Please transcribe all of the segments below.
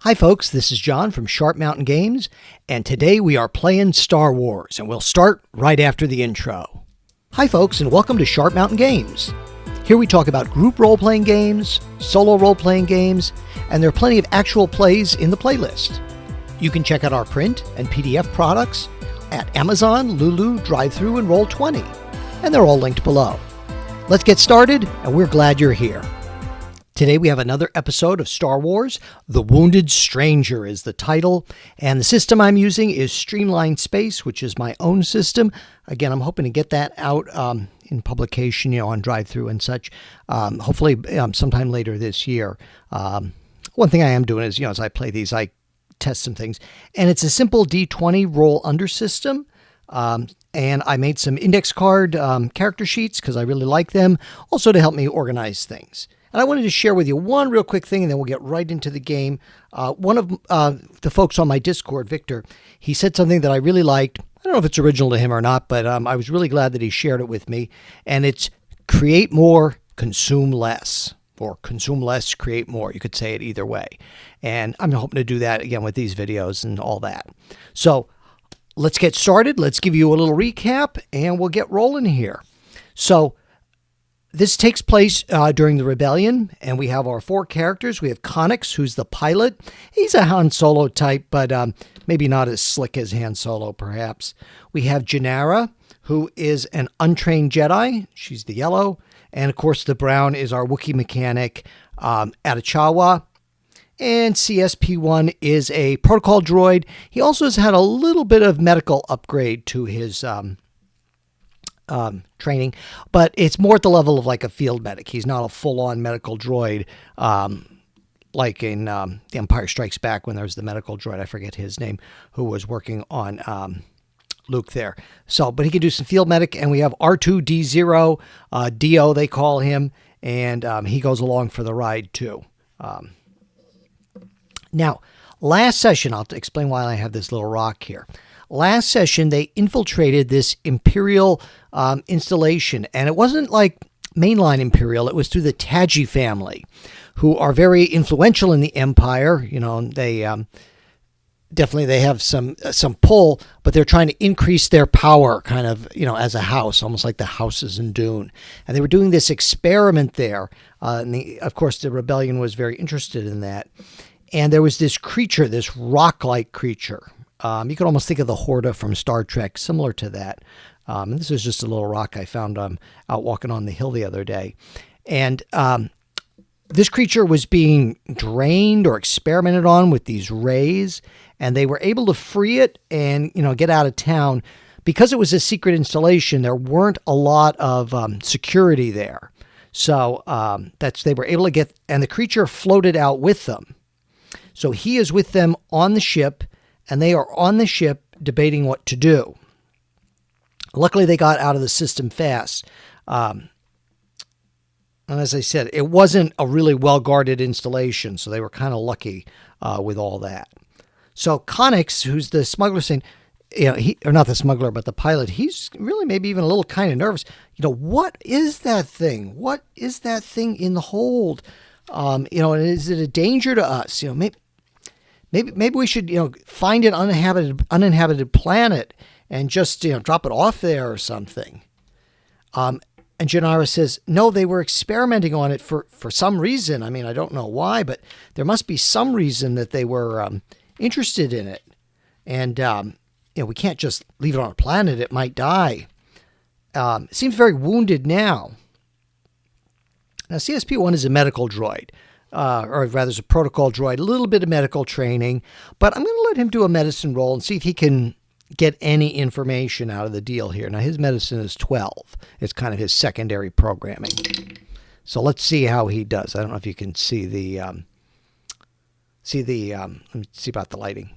Hi folks, this is John from Sharp Mountain Games, and today we are playing Star Wars, and we'll start right after the intro. Hi folks, and welcome to Sharp Mountain Games. Here we talk about group role-playing games, solo role-playing games, and there are plenty of actual plays in the playlist. You can check out our print and PDF products at Amazon, Lulu, Drive-Thru, and Roll20, and they're all linked below. Let's get started, and we're glad you're here. Today we have another episode of Star Wars. The Wounded Stranger is the title, and the system I'm using is Streamlined Space, which is my own system. Again, I'm hoping to get that out in publication, on Drive-Thru and such, hopefully sometime later this year. One thing I am doing is, as I play these, I test some things, and it's a simple D20 roll under system. And I made some index card character sheets because I really like them, also to help me organize things. And I wanted to share with you one real quick thing, and then we'll get right into the game. One of the folks on my Discord, Victor, he said something that I really liked. I don't know if it's original to him or not, but I was really glad that he shared it with me. And it's create more, consume less. Or consume less, create more. You could say it either way. And I'm hoping to do that again with these videos and all that. So let's get started. Let's give you a little recap, and we'll get rolling here. So this takes place during the rebellion, and we have our four characters. We have Connix, who's the pilot. He's a Han Solo type, but maybe not as slick as Han Solo, perhaps. We have Janara, who is an untrained Jedi. She's the yellow. And, of course, the brown is our Wookiee mechanic, Atachawa. And CSP-1 is a protocol droid. He also has had a little bit of medical upgrade to his training, but it's more at the level of like a field medic. He's not a full-on medical droid like in The Empire Strikes Back when there's the medical droid, I forget his name, who was working on Luke there. So, but he can do some field medic, and we have R2-D0, Dio they call him, and he goes along for the ride too. Now, last session, I'll explain why I have this little rock here. Last session, they infiltrated this Imperial installation, and it wasn't like mainline Imperial. It was through the Taji family, who are very influential in the Empire. They definitely they have some pull, but they're trying to increase their power, kind of, as a house, almost like the houses in Dune. And they were doing this experiment there, and of course, the rebellion was very interested in that. And there was this creature, this rock-like creature. You could almost think of the Horda from Star Trek, similar to that. And this is just a little rock I found out walking on the hill the other day. And this creature was being drained or experimented on with these rays, and they were able to free it and, get out of town. Because it was a secret installation, there weren't a lot of security there. So they were able to get, and the creature floated out with them. So he is with them on the ship, and they are on the ship debating what to do. Luckily, they got out of the system fast. And as I said, it wasn't a really well-guarded installation, so they were kind of lucky with all that. So Connix, who's the smuggler, saying, or not the smuggler, but the pilot, he's really maybe even a little kind of nervous. What is that thing? What is that thing in the hold? Is it a danger to us? Maybe we should, find an uninhabited planet and just, drop it off there or something. And Janara says, no, they were experimenting on it for some reason. I mean, I don't know why, but there must be some reason that they were interested in it. And, we can't just leave it on a planet. It might die. It seems very wounded now. Now, CSP-1 is a medical droid. Or rather, it's a protocol droid, a little bit of medical training, but I'm going to let him do a medicine roll and see if he can get any information out of the deal here. Now, his medicine is 12. It's kind of his secondary programming. So let's see how he does. I don't know if you can see let me see about the lighting.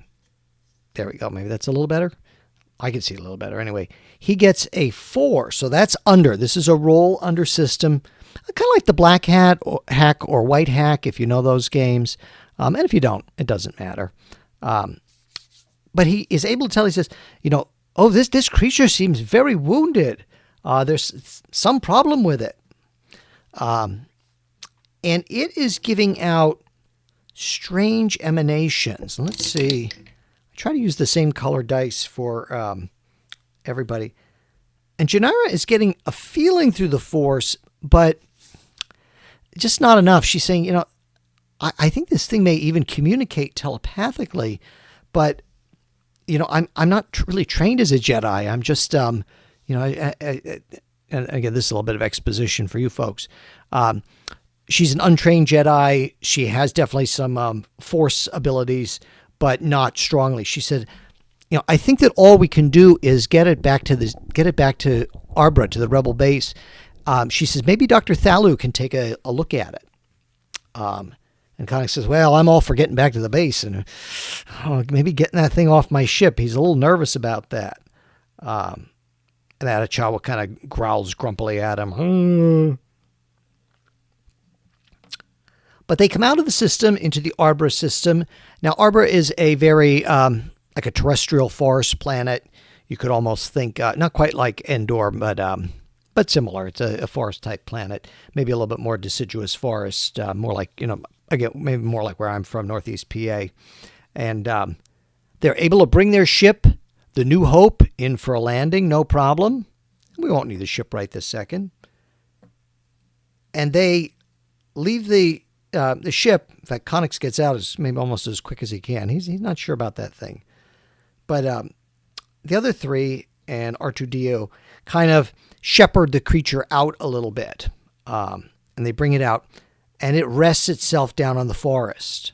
There we go. Maybe that's a little better. I can see it a little better. Anyway, he gets a 4, so that's under. This is a roll under system. Kind of like the black hack or white hack, if you know those games. And if you don't, it doesn't matter. But he is able to tell, he says, this creature seems very wounded. There's some problem with it. And it is giving out strange emanations. Let's see. I try to use the same color dice for everybody. And Janira is getting a feeling through the Force, but just not enough. She's saying, I think this thing may even communicate telepathically, but, I'm not really trained as a Jedi. I'm just, and again, this is a little bit of exposition for you folks. She's an untrained Jedi. She has definitely some Force abilities, but not strongly. She said, I think that all we can do is get it back to Arbra, to the rebel base. She says maybe Dr. Thalu can take a look at it. And Connick says, well, I'm all for getting back to the base and maybe getting that thing off my ship. He's a little nervous about that. And Atachawa kind of growls grumpily at him. But they come out of the system into the Arbra system. Now, Arbra is a very, like a terrestrial forest planet. You could almost think, not quite like Endor, but similar. It's a forest-type planet. Maybe a little bit more deciduous forest, more like, again, maybe more like where I'm from, Northeast PA. And they're able to bring their ship, the New Hope, in for a landing, no problem. We won't need the ship right this second. And they leave the ship. In fact, Connix gets out maybe almost as quick as he can. He's not sure about that thing. But the other three and R2-D2 kind of shepherd the creature out a little bit. And they bring it out. And it rests itself down on the forest.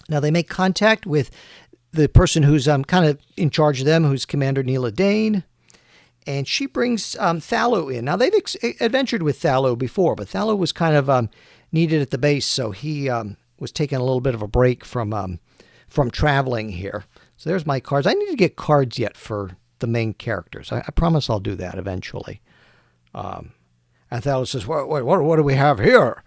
Now, they make contact with the person who's kind of in charge of them, who's Commander Neela Dane. And she brings Thalu in. Now, they've adventured with Thalu before, but Thalu was kind of needed at the base, so he was taking a little bit of a break from traveling here. So there's my cards. I need to get cards yet for the main characters. I promise I'll do that eventually. And Thalu says, what do we have here?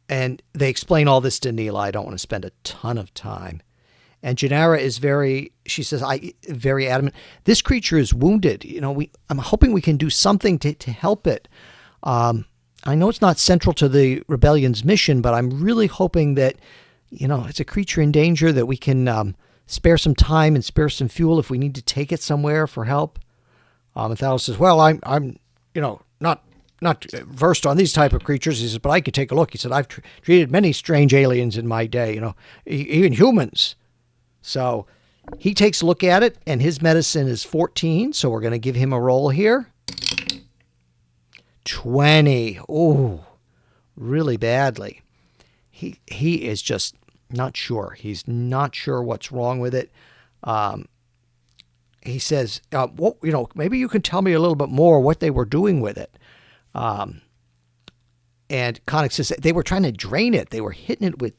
And they explain all this to Neela. I don't want to spend a ton of time. And Janara is very adamant. This creature is wounded. I'm hoping we can do something to help it. I know it's not central to the rebellion's mission, but I'm really hoping that, it's a creature in danger, that we can spare some time and spare some fuel if we need to take it somewhere for help. And Thalos says, well, I'm not versed on these type of creatures. He says, but I could take a look. He said, I've treated many strange aliens in my day, even humans. So he takes a look at it, and his medicine is 14, so we're going to give him a roll here. 20. Oh, really badly. He is just not sure. He's not sure what's wrong with it. He says, maybe you can tell me a little bit more what they were doing with it. And Connix says they were trying to drain it. They were hitting it with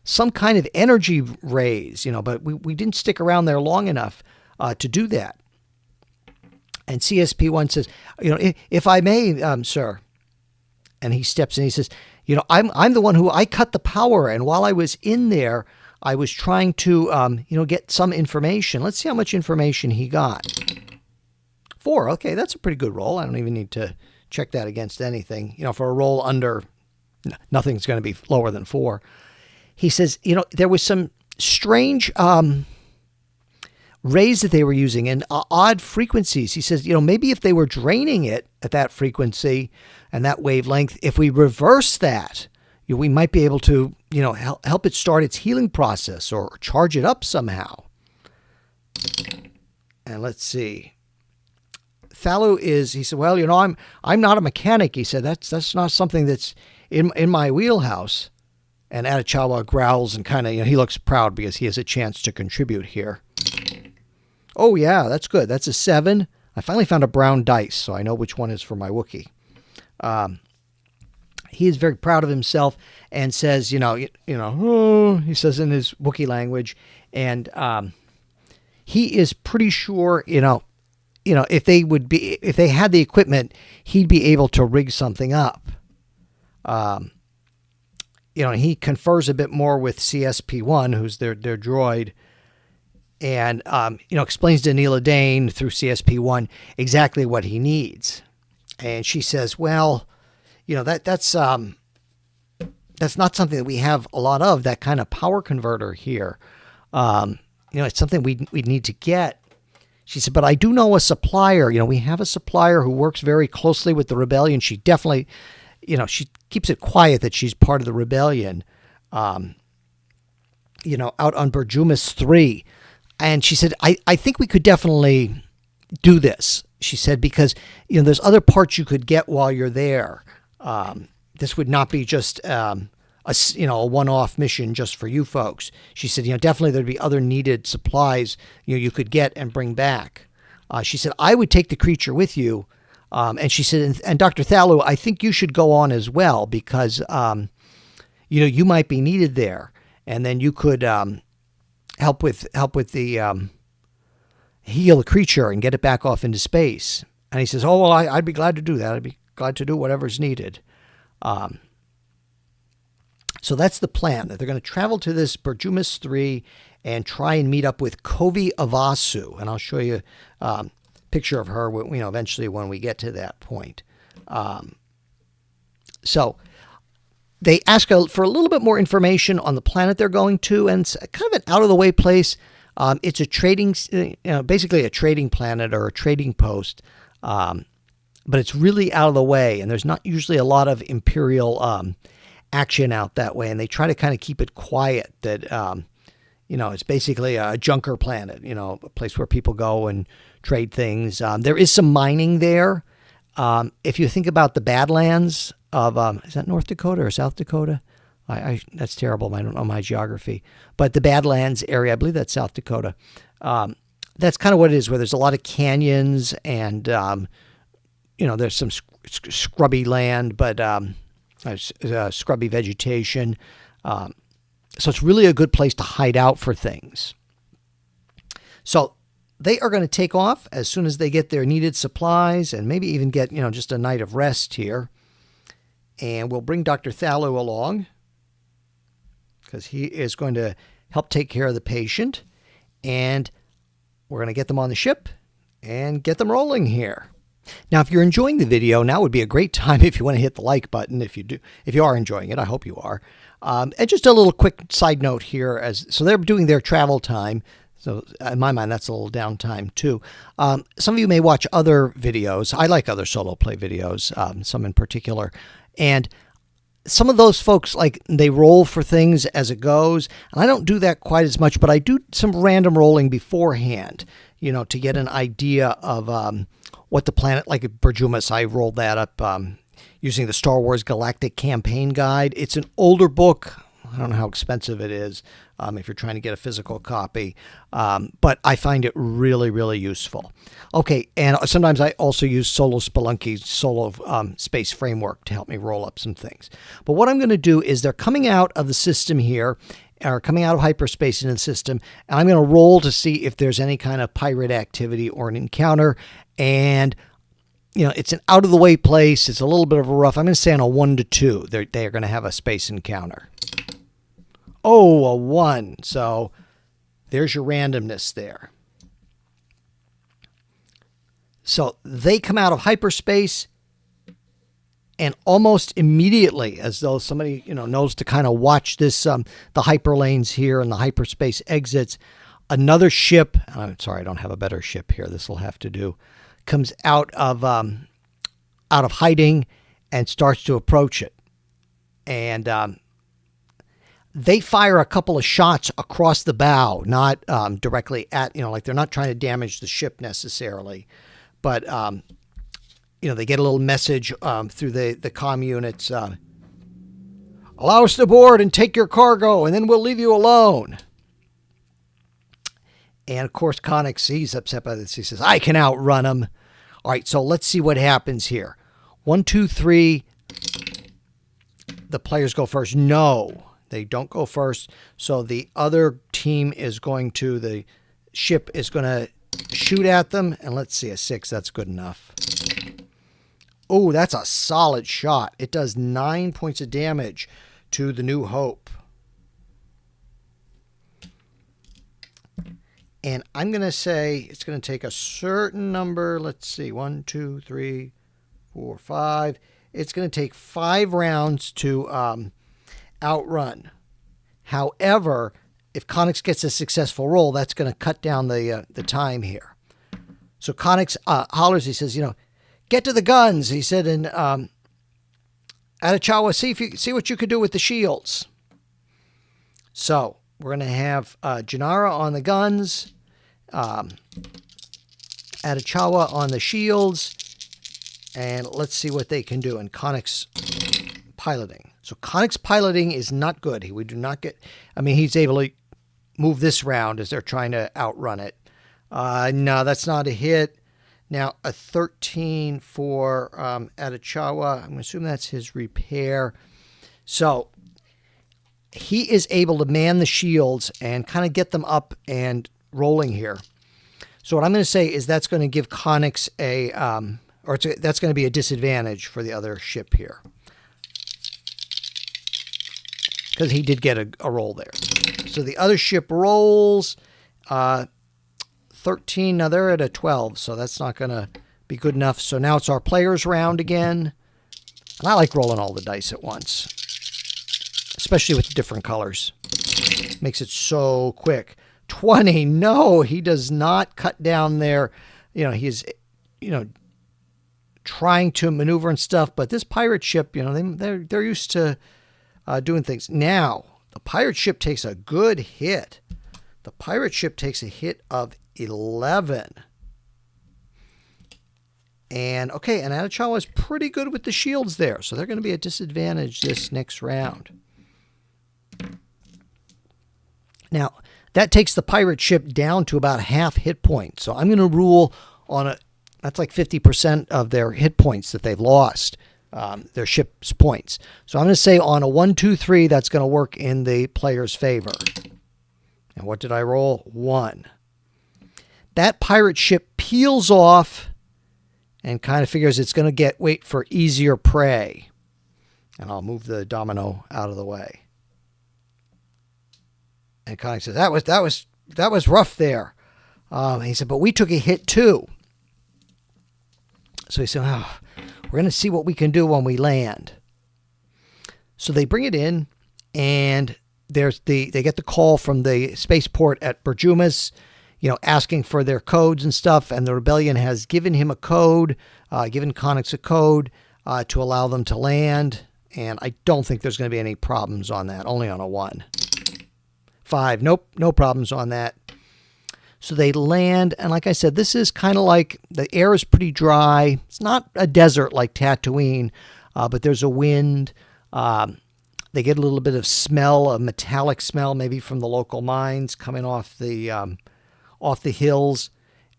some kind of energy rays, but we didn't stick around there long enough to do that. And CSP1 says, if I may, sir. And he steps in. He says, I'm the one I cut the power. And while I was in there, I was trying to, get some information. Let's see how much information he got. 4. Okay, that's a pretty good roll. I don't even need to check that against anything. For a roll under, nothing's going to be lower than 4. He says, there was some strange rays that they were using and odd frequencies. He says, maybe if they were draining it at that frequency and that wavelength, if we reverse that, we might be able to, help it start its healing process or charge it up somehow. And let's see. Thalu he said, well, I'm not a mechanic. He said, that's not something that's in my wheelhouse. And Atachawa growls and kind of, he looks proud because he has a chance to contribute here. Oh, yeah, that's good. That's a 7. I finally found a brown dice, so I know which one is for my Wookiee. He is very proud of himself and says, he says in his Wookiee language, and he is pretty sure, if they had the equipment, he'd be able to rig something up. He confers a bit more with CSP1, who's their droid, and, explains to Neela Dane through CSP1 exactly what he needs. And she says, well, that's that's not something that we have a lot of, that kind of power converter here. It's something we need to get. She said, but I do know a supplier. We have a supplier who works very closely with the rebellion. She definitely, she keeps it quiet that she's part of the rebellion, out on Berjumas 3. And she said, I think we could definitely do this. She said, because, there's other parts you could get while you're there. This would not be just a one-off mission just for you folks. She said, definitely there'd be other needed supplies you could get and bring back. She said, I would take the creature with you. And she said, and Dr. Thalu, I think you should go on as well because, you might be needed there. And then you could help with the heal the creature and get it back off into space. And he says, oh, well, I'd be glad to do that. I'd be glad to do whatever's needed. So that's the plan. That they're going to travel to this Berjumas 3 and try and meet up with Kovi Avasu. And I'll show you a picture of her, eventually when we get to that point. So they ask for a little bit more information on the planet they're going to, and it's kind of an out-of-the-way place. It's a trading, basically a trading planet or a trading post, but it's really out of the way, and there's not usually a lot of Imperial action out that way, and they try to kind of keep it quiet. That it's basically a junker planet, a place where people go and trade things. There is some mining there. If you think about the Badlands of, is that North Dakota or South Dakota? That's terrible. I don't know my geography. But the Badlands area, I believe that's South Dakota. That's kind of what it is, where there's a lot of canyons and, there's some scrubby land, but scrubby vegetation. So it's really a good place to hide out for things. So they are going to take off as soon as they get their needed supplies and maybe even get, just a night of rest here. And we'll bring Dr. Thalu along because he is going to help take care of the patient. And we're going to get them on the ship and get them rolling here. Now, if you're enjoying the video, now would be a great time if you want to hit the like button. If you are enjoying it, I hope you are. And just a little quick side note here. So they're doing their travel time. So in my mind, that's a little downtime too. Some of you may watch other videos. I like other solo play videos, some in particular. And some of those folks, they roll for things as it goes. And I don't do that quite as much, but I do some random rolling beforehand, to get an idea of what the planet, like at Berjumas, I rolled that up using the Star Wars Galactic Campaign Guide. It's an older book. I don't know how expensive it is if you're trying to get a physical copy, but I find it really, really useful. Okay, and sometimes I also use Solo Spelunky's Solo Space Framework to help me roll up some things. But what I'm going to do is they're coming out of the system here, or coming out of hyperspace into the system, and I'm going to roll to see if there's any kind of pirate activity or an encounter. And it's an out-of-the-way place. It's a little bit of a rough. I'm going to say on a 1 to 2, they are going to have a space encounter. Oh, a 1. So there's your randomness there. So they come out of hyperspace, and almost immediately, as though somebody knows to kind of watch this, the hyperlanes here and the hyperspace exits, another ship. I'm sorry, I don't have a better ship here. This will have to do. Comes out of hiding and starts to approach it, and they fire a couple of shots across the bow, not directly at, they're not trying to damage the ship necessarily, but they get a little message through the comm units. Allow us to board and take your cargo, and then we'll leave you alone. And of course, Connix, he's upset by this. He says, I can outrun him. All right, so let's see what happens here. 1, 2, 3. The players go first. No, they don't go first. So the other team is the ship is going to shoot at them. And let's see, a 6. That's good enough. Oh, that's a solid shot. It does 9 points of damage to the New Hope. And I'm going to say it's going to take a certain number. Let's see, 1, 2, 3, 4, 5. It's going to take 5 rounds to outrun. However, if Conix gets a successful roll, that's going to cut down the time here. So Conix hollers. He says, get to the guns. He said, and Atachawa, see what you can do with the shields. So we're going to have Janara on the guns, Atachawa on the shields, and let's see what they can do. And Conix piloting. So Conix piloting is not good. We do not get. He's able to move this round as they're trying to outrun it. No, that's not a hit. Now, a 13 for Atachawa. I'm assuming that's his repair. So he is able to man the shields and kind of get them up and rolling here. So what I'm going to say is that's going to give Conix that's going to be a disadvantage for the other ship here. Because he did get a roll there. So the other ship rolls 13. Now they're at a 12, so that's not going to be good enough. So now it's our players' round again. And I like rolling all the dice at once, especially with the different colors. Makes it so quick. 20. No, he does not cut down there. He's, trying to maneuver and stuff. But this pirate ship, they're used to doing things. Now, the pirate ship takes a good hit. The pirate ship takes a hit of 11. And, okay, and Atachawa is pretty good with the shields there. So they're going to be at disadvantage this next round. Now, that takes the pirate ship down to about half hit point. So I'm going to rule on that's like 50% of their hit points that they've lost, their ship's points. So I'm going to say on a 1, 2, 3, that's going to work in the player's favor. And what did I roll? 1. That pirate ship peels off and kind of figures it's going to wait for easier prey. And I'll move the domino out of the way. And Conix says, that was rough there. He said, but we took a hit too. So he said, we're going to see what we can do when we land. So they bring it in, and they get the call from the spaceport at Berjumas, asking for their codes and stuff. And the rebellion has given him a code, given Conix a code to allow them to land. And I don't think there's going to be any problems on that, only on a 1. 5, nope, no problems on that. So they land, and like I said, this is kind of like, the air is pretty dry. It's not a desert like Tatooine, but there's a wind. They get a little bit of smell, a metallic smell, maybe from the local mines coming off the hills.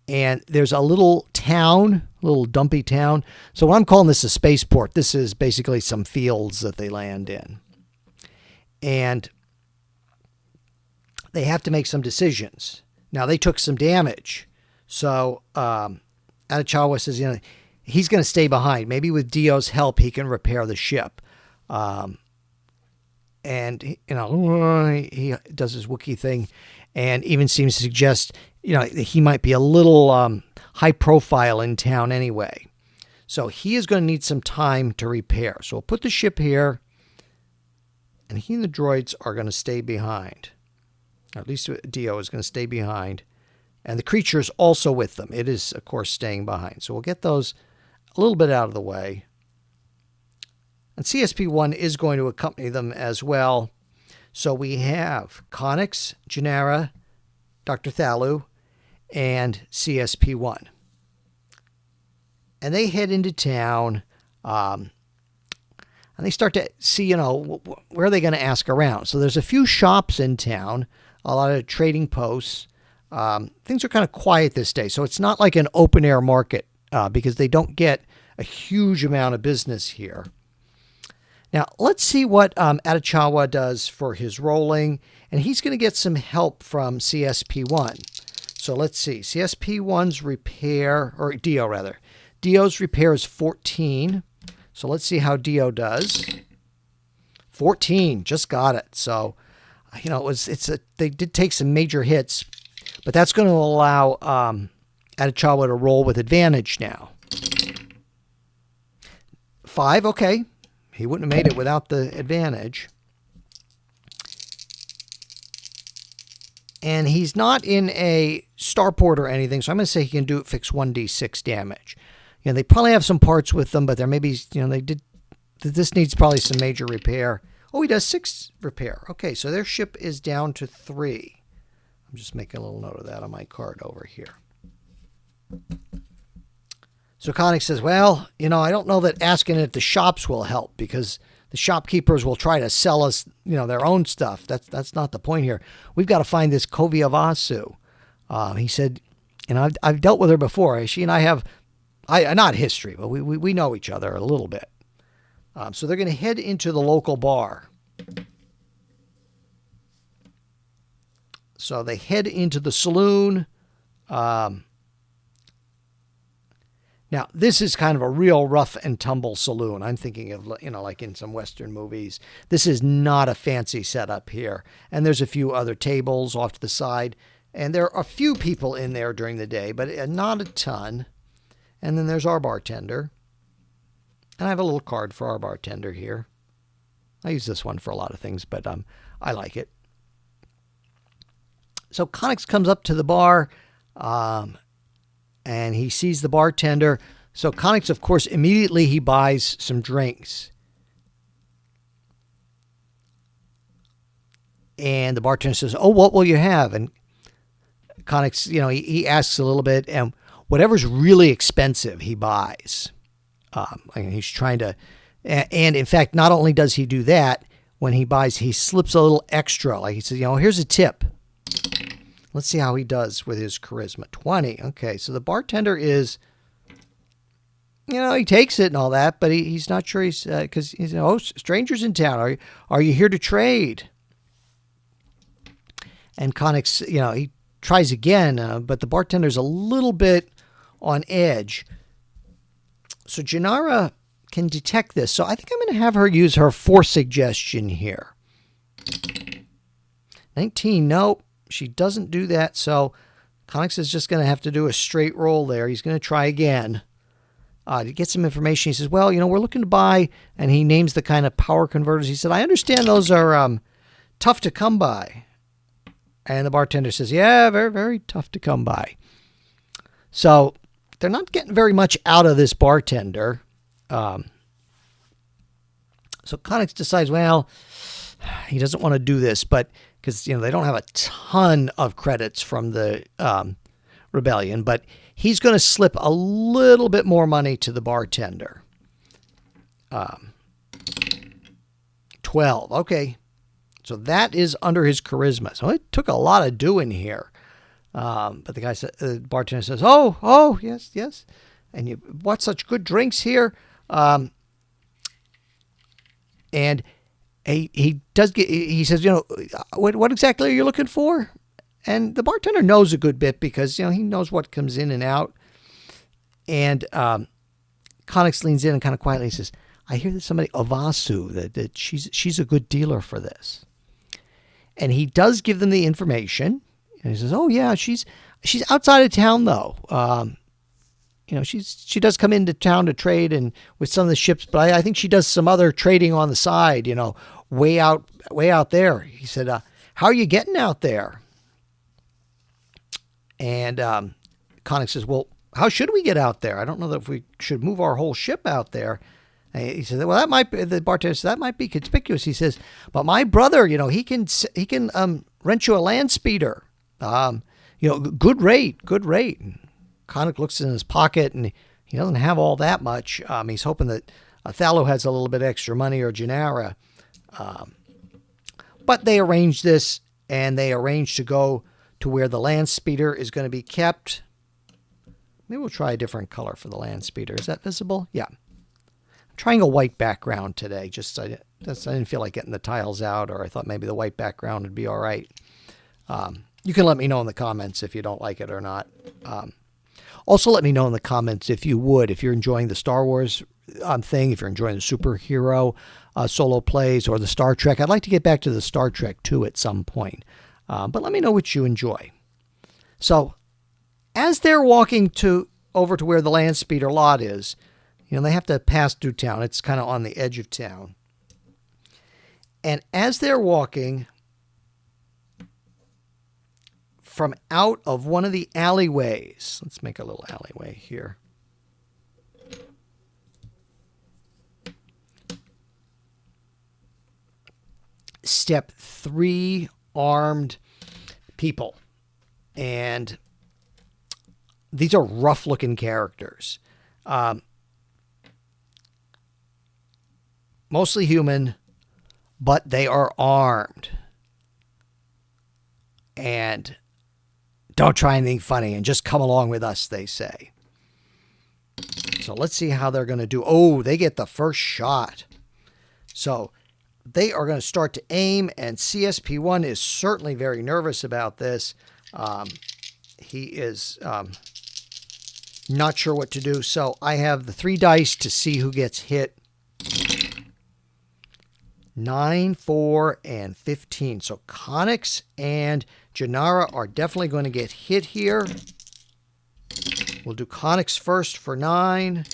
And there's a little town, a little dumpy town. So I'm calling this a spaceport. This is basically some fields that they land in. And they have to make some decisions. Now, they took some damage. So Atachawa says, he's going to stay behind. Maybe with Dio's help, he can repair the ship. And, he does his Wookiee thing and even seems to suggest, he might be a little high profile in town anyway. So he is going to need some time to repair. So we'll put the ship here, and he and the droids are going to stay behind. At least Dio is going to stay behind. And the creature is also with them. It is, of course, staying behind. So we'll get those a little bit out of the way. And CSP-1 is going to accompany them as well. So we have Conix, Janara, Dr. Thalu, and CSP-1. And they head into town. And they start to see, where are they going to ask around? So there's a few shops in town. A lot of trading posts. Things are kind of quiet this day. So it's not like an open air market because they don't get a huge amount of business here. Now, let's see what Atachawa does for his rolling. And he's going to get some help from CSP-1. So let's see. CSP-1's repair, or Dio rather. Dio's repair is 14. So let's see how Dio does. 14, just got it. So, they did take some major hits, but that's going to allow Atachawa to roll with advantage now. 5, okay. He wouldn't have made it without the advantage. And he's not in a starport or anything, so I'm going to say he can fix 1d6 damage. They probably have some parts with them, but there may be, this needs probably some major repair. Oh, he does 6 repair. Okay, so their ship is down to 3. I'm just making a little note of that on my card over here. So Connick says, well, I don't know that asking at the shops will help, because the shopkeepers will try to sell us, their own stuff. That's not the point here. We've got to find this Koviavasu. He said, I've dealt with her before. She and I have, not history, but we know each other a little bit. So they're going to head into the local bar. So they head into the saloon. Now, this is kind of a real rough and tumble saloon. I'm thinking of, like in some Western movies. This is not a fancy setup here. And there's a few other tables off to the side. And there are a few people in there during the day, but not a ton. And then there's our bartender. And I have a little card for our bartender here. I use this one for a lot of things, but I like it. So Connick comes up to the bar, and he sees the bartender. So Connick, of course, immediately he buys some drinks. And the bartender says, oh, what will you have? And Connick, he asks a little bit, and whatever's really expensive, he buys. He's trying to, and in fact, not only does he do that, when he buys, he slips a little extra. Like he says, here's a tip. Let's see how he does with his charisma. 20. Okay, so the bartender is, he takes it and all that, but he's not sure because he's, strangers in town. Are you here to trade? And Connick, he tries again, but the bartender's a little bit on edge. So Janara can detect this. So I think I'm going to have her use her force suggestion here. 19. Nope. She doesn't do that, so Connick is just going to have to do a straight roll there. He's going to try again to get some information. He says, well, we're looking to buy, and he names the kind of power converters. He said, I understand those are tough to come by. And the bartender says, yeah, very, very tough to come by. So they're not getting very much out of this bartender. So Connick decides, well, he doesn't want to do this, but because, they don't have a ton of credits from the rebellion, but he's going to slip a little bit more money to the bartender. 12. Okay. So that is under his charisma. So it took a lot of doing here. But the bartender says, oh, yes. And you bought such good drinks here. And he says, what exactly are you looking for? And the bartender knows a good bit because, he knows what comes in and out. And Connick leans in and kind of quietly says, I hear that somebody, Ovasu, that she's a good dealer for this. And he does give them the information. And he says, oh, yeah, she's outside of town, though. She does come into town to trade and with some of the ships, but I think she does some other trading on the side, way out there. He said, how are you getting out there? And Connick says, well, how should we get out there? I don't know that if we should move our whole ship out there. And he said, well, that might be, the bartender said, that might be conspicuous. He says, but my brother, he can rent you a land speeder. Good rate. And Connick looks in his pocket and he doesn't have all that much. He's hoping that Thallo has a little bit extra money, or Janara. But they arrange this, and they arrange to go to where the land speeder is going to be kept. Maybe we'll try a different color for the land speeder. Is that visible? Yeah. I'm trying a white background today. I didn't feel like getting the tiles out, or I thought maybe the white background would be all right. You can let me know in the comments if you don't like it or not. Also, let me know in the comments if you're enjoying the Star Wars thing, if you're enjoying the superhero solo plays or the Star Trek. I'd like to get back to the Star Trek too at some point. But let me know what you enjoy. So as they're walking over to where the land speeder lot is, they have to pass through town. It's kind of on the edge of town. And as they're walking, from out of one of the alleyways. Let's make a little alleyway here. Step 3 armed people. And these are rough looking characters. Mostly human, but they are armed. And don't try anything funny and just come along with us, they say. So let's see how they're going to do. Oh, they get the first shot. So they are going to start to aim, and CSP1 is certainly very nervous about this. He is not sure what to do. So I have the 3 dice to see who gets hit. 9, 4, and 15. So Connix and Janara are definitely going to get hit here. We'll do Connix first for 9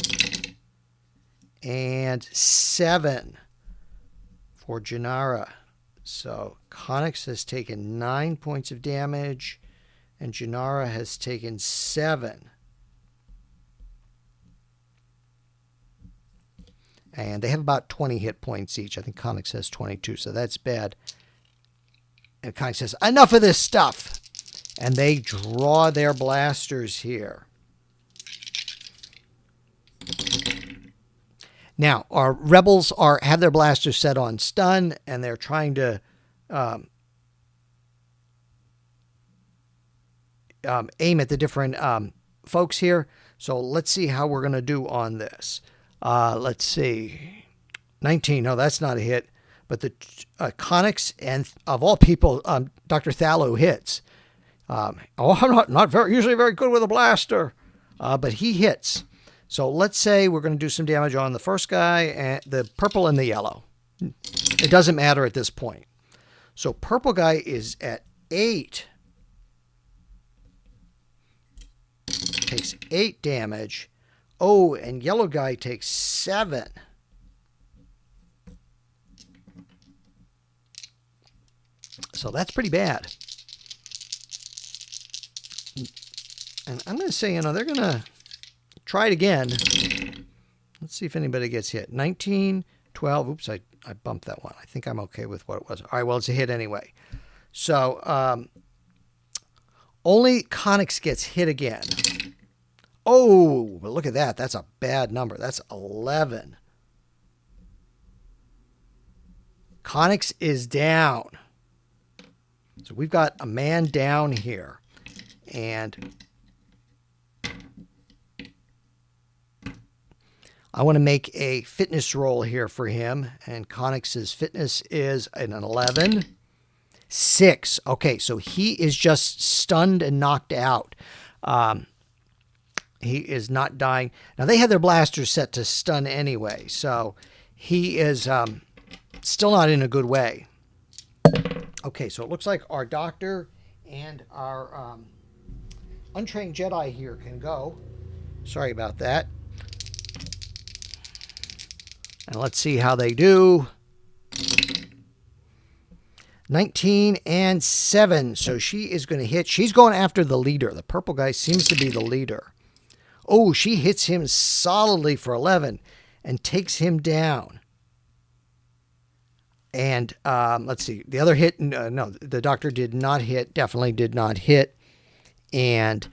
and 7 for Janara. So Connix has taken 9 points of damage and Janara has taken 7. And they have about 20 hit points each. I think Connix has 22, so that's bad. And Connix says, enough of this stuff. And they draw their blasters here. Now, our rebels have their blasters set on stun, and they're trying to aim at the different folks here. So let's see how we're going to do on this. Let's see. 19. No, that's not a hit. But the Connix and, of all people, Dr. Thallow hits. I'm not usually very good with a blaster. But he hits. So let's say we're going to do some damage on the first guy, and the purple and the yellow. It doesn't matter at this point. So purple guy is at 8. Takes 8 damage. Oh, and yellow guy takes 7. So that's pretty bad. And I'm going to say, they're going to try it again. Let's see if anybody gets hit. 19, 12. Oops, I bumped that one. I think I'm okay with what it was. All right, well, it's a hit anyway. So only Connix gets hit again. Oh, but look at that. That's a bad number. That's 11. Connix is down. So we've got a man down here. And I want to make a fitness roll here for him. And Connix's fitness is an 11. 6. Okay, so he is just stunned and knocked out. He is not dying. Now, they had their blasters set to stun anyway, so he is still not in a good way. Okay, so it looks like our doctor and our untrained Jedi here can go. Sorry about that. And let's see how they do. 19 and 7. So she is going to hit. She's going after the leader. The purple guy seems to be the leader. Oh, she hits him solidly for 11 and takes him down. And let's see. The other hit, no, the doctor did not hit. Definitely did not hit. And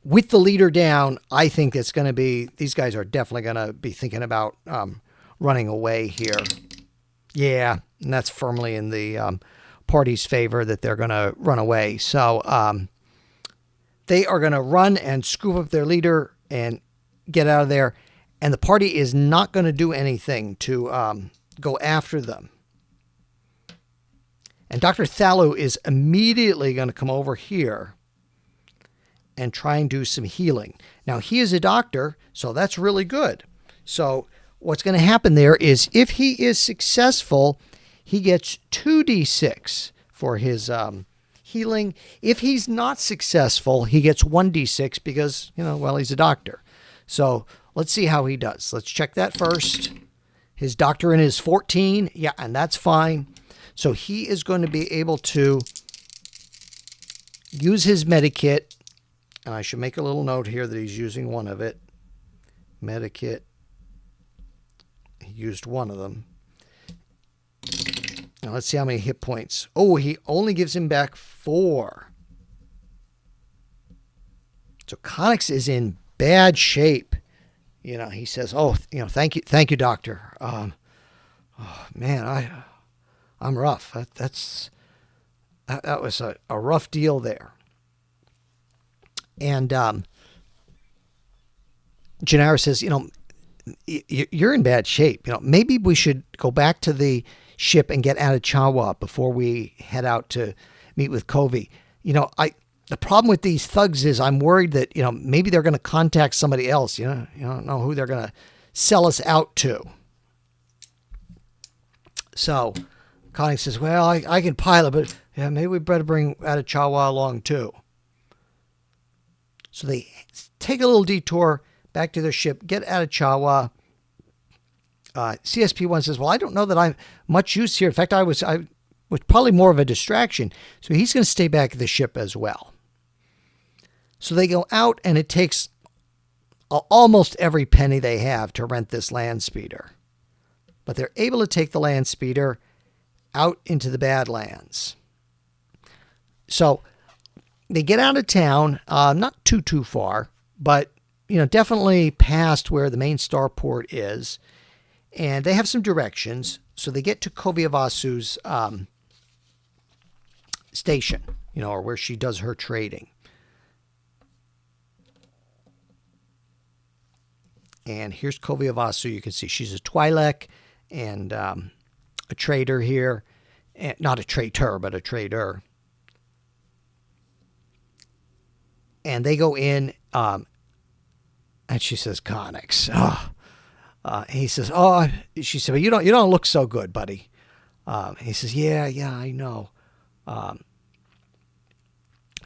with the leader down, I think it's going to be, these guys are definitely going to be thinking about running away here. Yeah, and that's firmly in the party's favor that they're going to run away. So they are going to run and scoop up their leader and get out of there. And the party is not going to do anything to go after them. And Dr. Thallow is immediately going to come over here and try and do some healing. Now, he is a doctor, so that's really good. So what's going to happen there is if he is successful, he gets 2d6 for his healing. If he's not successful, he gets 1d6 because, well, he's a doctor. So let's see how he does. Let's check that first. His doctorate is 14. Yeah, and that's fine. So he is going to be able to use his medikit. And I should make a little note here that he's using one of it. Medikit. He used one of them. Now let's see how many hit points. Oh, he only gives him back 4. So Connix is in bad shape. You know, he says, "Oh, you know, thank you, doctor. Oh, man, I'm rough. That was a rough deal there." And Gennaro says, "You know, you're in bad shape. You know, maybe we should go back to the ship and get out of Chawa before we head out to meet with Covey. You know, the problem with these thugs is I'm worried that, you know, maybe they're going to contact somebody else. You know, you don't know who they're going to sell us out to." So Connie says, "Well, I can pilot, but yeah, maybe we better bring out of Chawa along too." So they take a little detour back to their ship, get out of Chawa. CSP1 says, "Well, I don't know that I'm much use here. In fact, I was probably more of a distraction." So he's going to stay back at the ship as well. So they go out, and it takes almost every penny they have to rent this land speeder. But they're able to take the land speeder out into the Badlands. So they get out of town, not too far, but, you know, definitely past where the main starport is. And they have some directions. So they get to Koviavasu's station, you know, or where she does her trading. And here's Koviavasu. You can see she's a Twi'lek and a trader here. And not a traitor, but a trader. And they go in, and she says, "Connix." He says, "Oh," she said, "But you don't look so good, buddy." He says, yeah, I know. And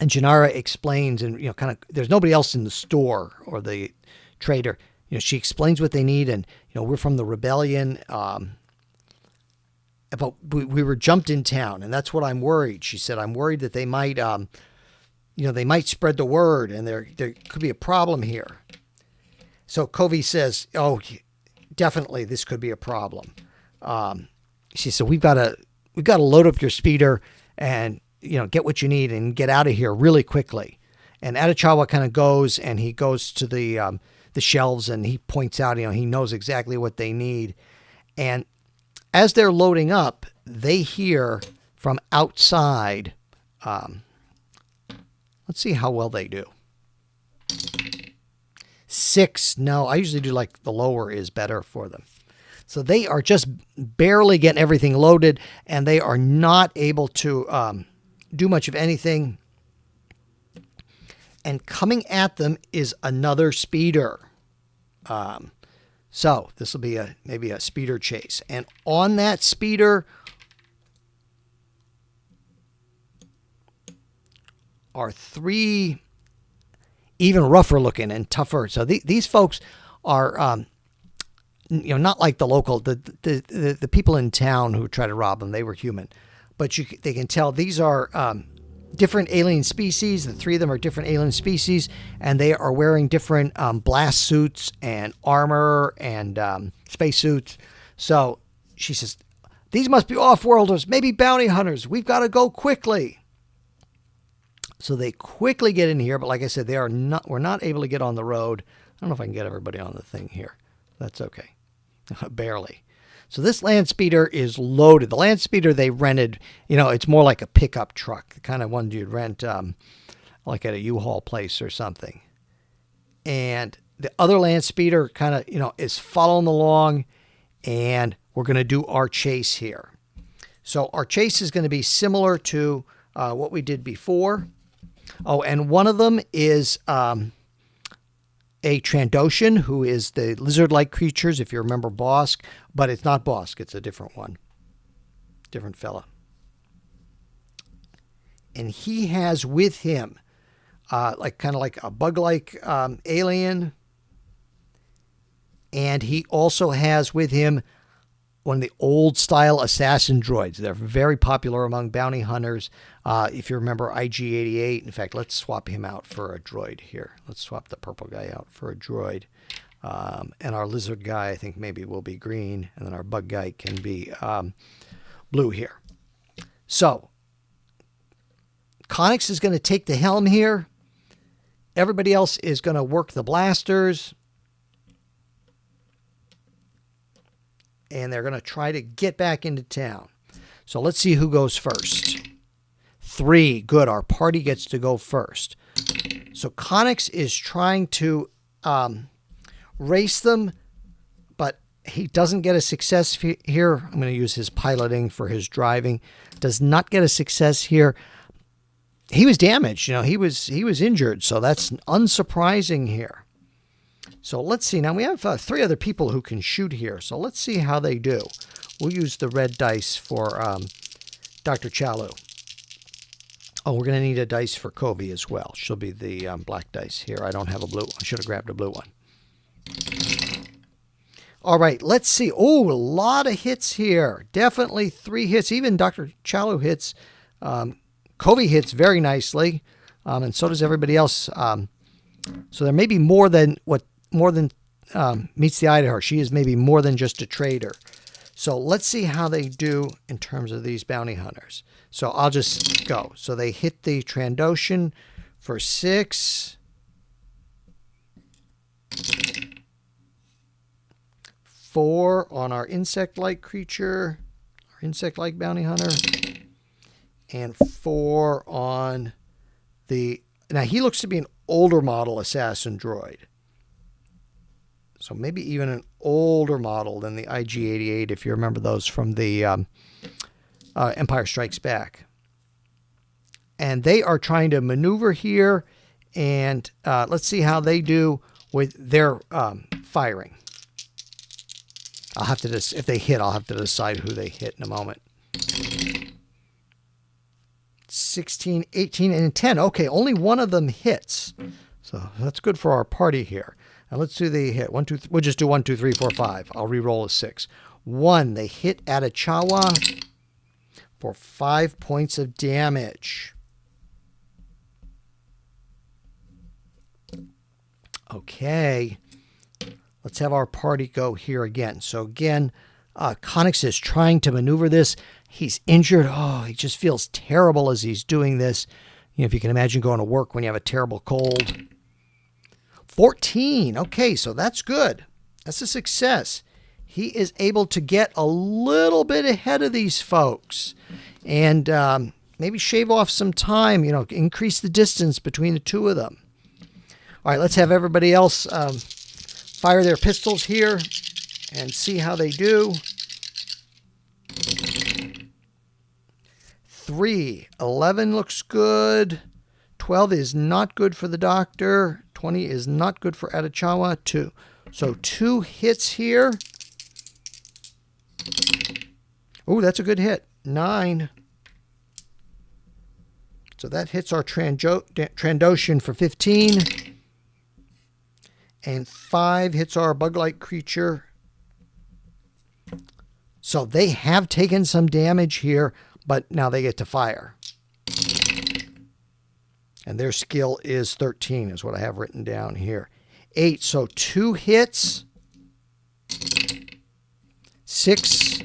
Janara explains, and, you know, kind of, there's nobody else in the store or the trader. You know, she explains what they need, and, you know, we're from the rebellion. But we were jumped in town, and that's what I'm worried. She said, "I'm worried that they might, you know, they might spread the word, and there could be a problem here." So Covey says, "Oh, definitely, this could be a problem." She said, "We've got to load up your speeder and, you know, get what you need and get out of here really quickly." And Atachawa kind of goes, and he goes to the shelves, and he points out, you know, he knows exactly what they need. And as they're loading up, they hear from outside. Let's see how well they do. 6. No, I usually do like the lower is better for them. So they are just barely getting everything loaded, and they are not able to do much of anything. And coming at them is another speeder. So this will be maybe a speeder chase. And on that speeder are 3 even rougher looking and tougher. So these folks are, you know, not like the local, the people in town who try to rob them. They were human, but they can tell these are different alien species. The 3 of them are different alien species, and they are wearing different blast suits and armor and spacesuits. So she says, "These must be off-worlders, maybe bounty hunters. We've got to go quickly." So they quickly get in here, but like I said, we're not able to get on the road. I don't know if I can get everybody on the thing here. That's okay. Barely. So this land speeder is loaded. The land speeder they rented, you know, it's more like a pickup truck, the kind of one you'd rent like at a U-Haul place or something. And the other land speeder kind of, you know, is following along, and we're going to do our chase here. So our chase is going to be similar to what we did before. Oh, and one of them is a Trandoshan, who is the lizard-like creatures, if you remember Bosk, but it's not Bosk, it's a different one. Different fella. And he has with him, kind of like a bug-like alien, and he also has with him one of the old style assassin droids. They're very popular among bounty hunters. If you remember IG-88, in fact, let's swap him out for a droid here. Let's swap the purple guy out for a droid. And our lizard guy, I think maybe will be green. And then our bug guy can be blue here. So Connix is going to take the helm here. Everybody else is going to work the blasters. And they're going to try to get back into town. So let's see who goes first. 3. Good. Our party gets to go first. So Connix is trying to race them, but he doesn't get a success here. I'm going to use his piloting for his driving. Does not get a success here. He was damaged. You know, he was injured, so that's unsurprising here. So let's see. Now we have 3 other people who can shoot here. So let's see how they do. We'll use the red dice for Dr. Chalu. Oh, we're going to need a dice for Kobe as well. She'll be the black dice here. I don't have a blue. I should have grabbed a blue one. All right, let's see. Oh, a lot of hits here. Definitely 3 hits. Even Dr. Chalu hits. Kobe hits very nicely, and so does everybody else. So there may be more than meets the eye to her. She is maybe more than just a trader. So let's see how they do in terms of these bounty hunters. So I'll just go. So they hit the Trandoshan for 6. 4 on our insect-like creature, our insect-like bounty hunter. And 4 on the... Now, he looks to be an older model assassin droid. So maybe even an older model than the IG-88, if you remember those from the Empire Strikes Back. And they are trying to maneuver here. And let's see how they do with their firing. I'll have to if they hit, I'll have to decide who they hit in a moment. 16, 18, and 10. Okay, only one of them hits. So that's good for our party here. Now let's do the hit. 1, 2, we'll just do 1, 2, 3, 4, 5. I'll re-roll a 6. 1, they hit Atachawa for 5 points of damage. Okay. Let's have our party go here again. So again, Connix is trying to maneuver this. He's injured. Oh, he just feels terrible as he's doing this. You know, if you can imagine going to work when you have a terrible cold. 14. Okay, so that's good. That's a success. He is able to get a little bit ahead of these folks and maybe shave off some time, you know, increase the distance between the 2 of them. All right, let's have everybody else fire their pistols here and see how they do. 3. 11 looks good. 12 is not good for the doctor. 20 is not good for Atachawa. 2. So 2 hits here. Oh, that's a good hit. 9. So that hits our Trandoshan for 15. And 5 hits our bug-like creature. So they have taken some damage here, but now they get to fire. And their skill is 13, is what I have written down here. 8, so 2 hits. 6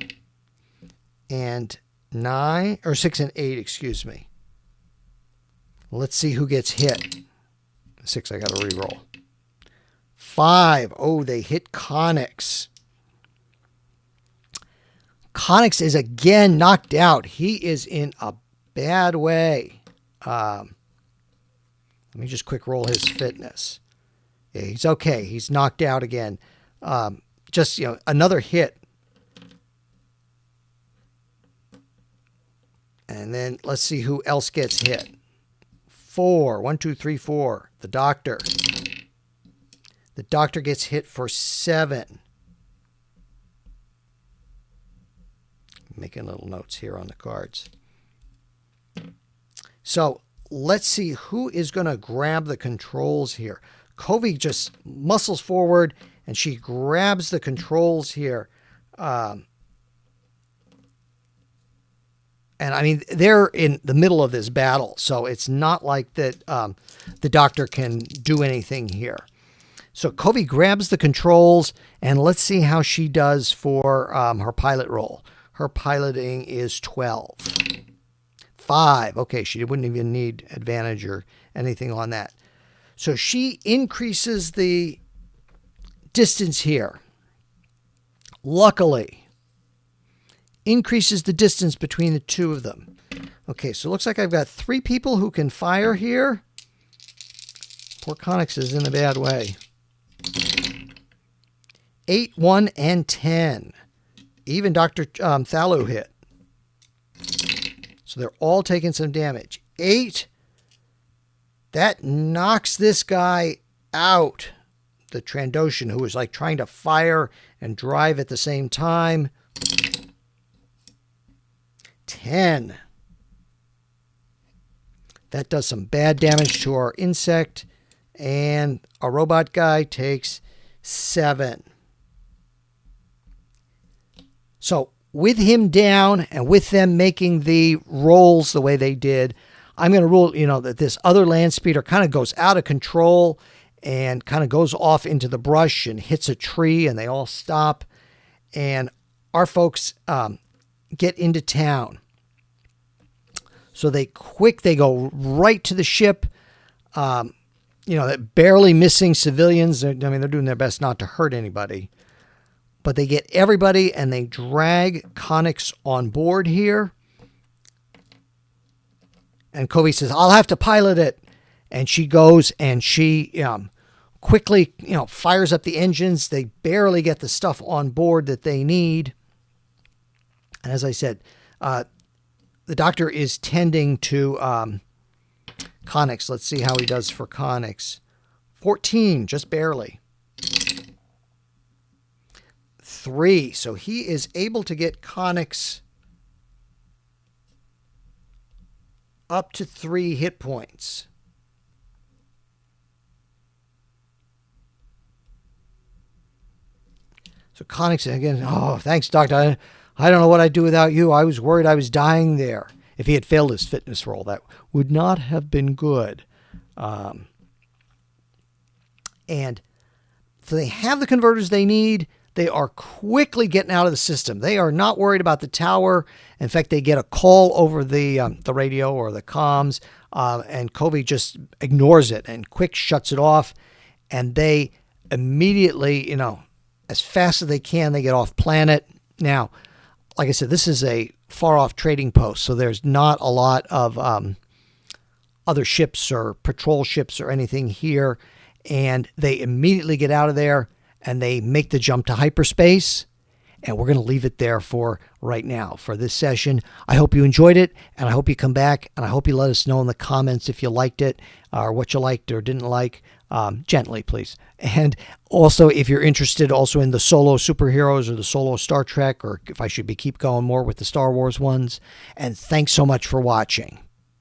and 9, or 6 and 8, excuse me. Let's see who gets hit. 6, I got to re-roll. 5. Oh, they hit Connix. Connix is again knocked out. He is in a bad way. Let me just quick roll his fitness. Yeah, he's okay. He's knocked out again. Just, you know, another hit. And then let's see who else gets hit. 4. 1, 2, 3, 4. The doctor. The doctor gets hit for 7. Making little notes here on the cards. So let's see who is going to grab the controls here. Kobe just muscles forward and she grabs the controls here. And I mean, they're in the middle of this battle, so it's not like that the Doctor can do anything here. So Covey grabs the controls, and let's see how she does for her pilot roll. Her piloting is 12. 5. Okay, she wouldn't even need advantage or anything on that. So she increases the distance here. Luckily, increases the distance between the two of them. Okay, so it looks like I've got 3 people who can fire here. Poor Connix is in a bad way. 8, 1, and 10. Even Dr. Thalu hit. So they're all taking some damage. 8. That knocks this guy out. The Trandoshan, who was like trying to fire and drive at the same time. 10. That does some bad damage to our insect. And our robot guy takes 7. So with him down and with them making the rolls the way they did, I'm going to rule, that this other land speeder kind of goes out of control and kind of goes off into the brush and hits a tree, and they all stop. And our folks get into town. So they go right to the ship. Barely missing civilians. They're doing their best not to hurt anybody. But they get everybody, and they drag Connix on board here. And Covey says, I'll have to pilot it. And she goes, and she quickly, fires up the engines. They barely get the stuff on board that they need. And as I said, the Doctor is tending to Connix. Let's see how he does for Connix. 14, just barely. 3, so he is able to get Connix up to 3 hit points. So Connix again, oh, thanks, Doctor. I don't know what I'd do without you. I was worried I was dying there. If he had failed his fitness roll, that would not have been good. And so they have the converters they need. They are quickly getting out of the system. They are not worried about the tower. In fact, they get a call over the radio or the comms, and Covey just ignores it and quick shuts it off. And they immediately, as fast as they can, they get off planet. Now, like I said, this is a far-off trading post, so there's not a lot of other ships or patrol ships or anything here. And they immediately get out of there, and they make the jump to hyperspace. And we're going to leave it there for right now for this session. I hope you enjoyed it, and I hope you come back, and I hope you let us know in the comments if you liked it or what you liked or didn't like. Gently, please. And also, if you're interested also in the solo superheroes or the solo Star Trek, or if I should keep going more with the Star Wars ones. And thanks so much for watching.